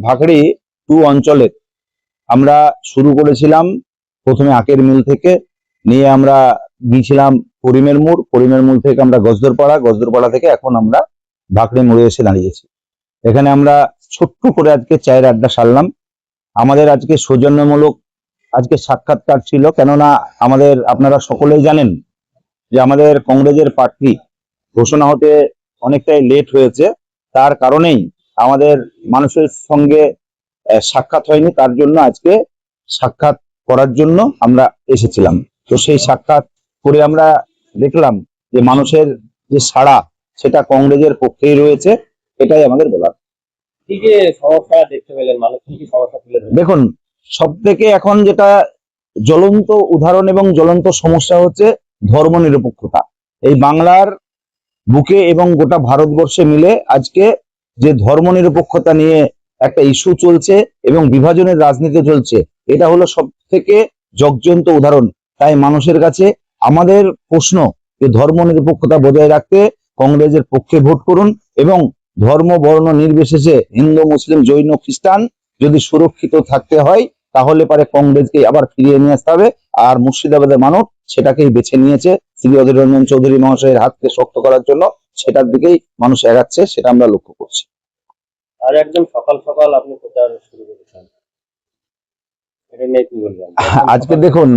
ভাকড়ি 2 অঞ্চলের আমরা শুরু করেছিলাম প্রথমে আকের মিল থেকে, নিয়ে আমরা গিয়েছিলাম করিমের মোড় থেকে আমরা গজদরপাড়া থেকে এখন আমরা ভাকড়ি মোড়ে এসে দাঁড়িয়েছি। এখানে আমরা ছোট্ট করে আজকে চায়ের আড্ডা সারলাম। আমাদের আজকে সৌজন্যমূলক আজকে সাক্ষাৎকার ছিল, কেননা আপনারা সকলেই জানেন যে আমাদের কংগ্রেসের প্রার্থী ঘোষণা হতে অনেকটাই লেট হয়েছে। তার কারণেই আমাদের মানুষের সঙ্গে সাক্ষাৎ হয়নি, তার জন্য আজকে সাক্ষাৎ করার জন্য আমরা এসেছিলাম। তো সেই সাক্ষাৎ করে আমরা দেখলাম যে মানুষের যে সাড়া সেটা কংগ্রেসের পক্ষেই রয়েছে, এটাই আমাদের বলার। কি কি সমস্যা দেখতে পেলেন, মানুষ কি কি সমস্যা তুলে ধরলেন? দেখুন, সব থেকে এখন যেটা জ্বলন্ত উদাহরণ এবং জ্বলন্ত সমস্যা হচ্ছে ধর্মনিরপেক্ষতা। এই বাংলার বুকে এবং গোটা ভারতবর্ষে মিলে আজকে যে ধর্মনিরপেক্ষতা নিয়ে একটা ইস্যু চলছে এবং বিভাজনের রাজনীতি চলছে, এটা হলো সব থেকে জগজন্ত উদাহরণ। তাই মানুষের কাছে আমাদের প্রশ্ন যে ধর্মনিরপেক্ষতা বজায় রাখতে কংগ্রেসের পক্ষে ভোট করুন এবং ধর্ম বর্ণ নির্বিশেষে হিন্দু মুসলিম জৈন খ্রিস্টান যদি সুরক্ষিত থাকতে হয় তাহলে পারে কংগ্রেসকে আবার ফিরিয়ে নিয়ে আসতে হবে। আর মুর্শিদাবাদের মানুষ সেটাকেই বেছে নিয়েছে শ্রী অধীর রঞ্জন চৌধুরী মহাশয়ের হাতকে শক্ত করার জন্য, সেটার দিকেই মানুষ এগাচ্ছে, সেটা আমরা লক্ষ্য করছি। আর একদম সকাল সকাল আপনি প্রচার শুরু করেছেন, এটা নিয়ে কি বলবেন? আজকে দেখুন,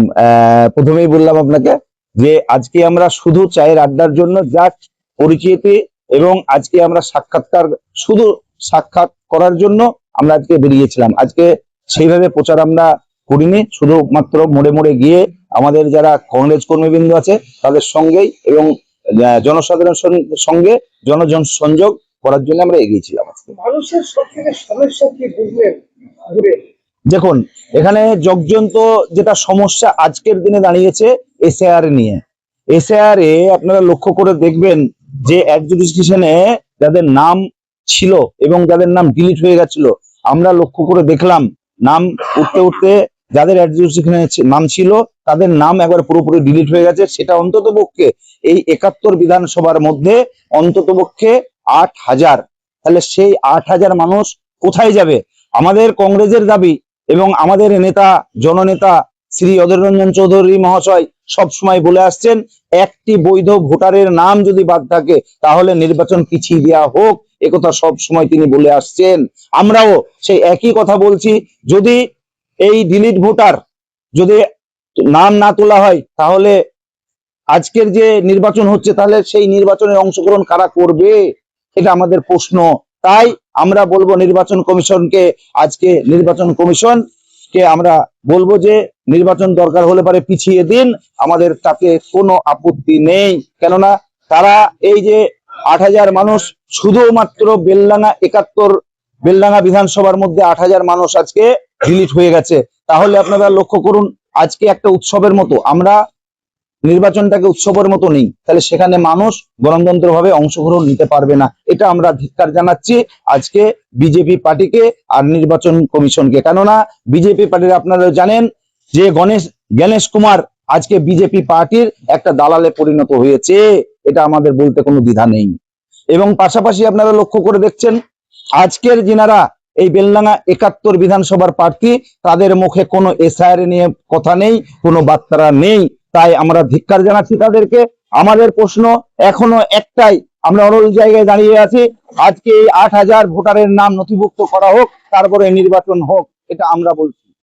প্রথমেই বললাম আপনাকে যে আজকে আমরা শুধু চায়ের আড্ডার জন্য জাস্ট পরিচিতি এবং আজকে আমরা শুধু সাক্ষাৎ করার জন্য আমরা আজকে বেরিয়েছিলাম। আজকে সেইভাবে প্রচার আমরা করিনি, শুধুমাত্র মোড়ে মোড়ে গিয়ে আমাদের যারা কংগ্রেস কর্মীবৃন্দ আছে তাদের সঙ্গেই এবং জনসাধারণের সঙ্গে জনজন সংযোগ করার জন্য আমরা এগিয়েছিলাম। মানুষের সবথেকে সমস্যা কি বুঝলেন? দেখুন, এখানে জগজন্ত যেটা সমস্যা আজকের দিনে দাঁড়িয়েছে এসআইআর নিয়ে। এসআইআর এ আপনারা লক্ষ্য করে দেখবেন যে অ্যাডজুডিকেশনে যাদের নাম ছিল এবং যাদের নাম ডিলিট হয়ে গেছিল, আমরা লক্ষ্য করে দেখলাম নাম উঠতে উঠতে যাদের অ্যাডজুডিকেশনে নাম ছিল তাদের নাম একবার পুরোপুরি ডিলিট হয়ে গেছে। সেটা অন্তত পক্ষে এই 71 বিধানসভার মধ্যে অন্তত পক্ষে 8,000। তাহলে সেই 8,000 মানুষ কোথায় যাবে? আমাদের কংগ্রেসের দাবি এবং আমাদের নেতা জননেতা শ্রী অধীর রঞ্জন চৌধুরী মহাশয় সব সময় বলে আসছেন, একটি বৈধ ভোটারের নাম যদি বাদ থাকে তাহলে নির্বাচন পিছিয়ে দেওয়া হোক, একথা সব সময় তিনি বলে আসছেন। আমরাও সেই একই কথা বলছি। যদি এই ডিলিট ভোটার যদি নাম না তোলা হয় তাহলে আজকের যে নির্বাচন হচ্ছে তাহলে সেই নির্বাচনে অংশগ্রহণ কারা করবে? এটা আমাদের প্রশ্ন। তাই আমরা বলবো নির্বাচন কমিশনকে, আজকে নির্বাচন কমিশনকে আমরা বলবো যে নির্বাচন দরকার হলে পারে পিছিয়ে দিন, আমাদের তাতে কোনো আপত্তি নেই। কেননা তারা এই যে 8,000 মানুষ শুধুমাত্র বেলডাঙ্গা বিধানসভার মধ্যে 8,000 মানুষ আজকে ডিলিট হয়ে গেছে। তাহলে আপনারা লক্ষ্য করুন, আজকে একটা উৎসবের মতো আমরা নির্বাচনটাকে উৎসবের মতো নেই, তাহলে সেখানে মানুষ গণতন্ত্রভাবে অংশগ্রহণ নিতে পারবে না। এটা আমরা ধিক্কার জানাচ্ছি আজকে বিজেপি পার্টিকে আর নির্বাচন কমিশনকে। কেননা বিজেপি পার্টির আপনারা জানেন যে গণেশ কুমার আজকে বিজেপি পার্টির একটা দালালে পরিণত হয়েছে, এটা আমাদের বলতে কোনো দ্বিধা নেই। এবং পাশাপাশি আপনারা লক্ষ্য করে দেখছেন আজকের যিনারা এই বেলডাঙ্গা 71 বিধানসভার প্রার্থী, তাদের মুখে কোনো এসআইআর নিয়ে কথা নেই, কোনো বার্তা নেই। তাই আমরা ধিক্কার জানাচ্ছি তাদেরকে। আমাদের প্রশ্ন এখনো একটাই, আমরা অনল জায়গায় দাঁড়িয়ে আছি, আজকে এই 8,000 ভোটারের নাম নথিভুক্ত করা হোক, তারপরে নির্বাচন হোক, এটা আমরা বলছি।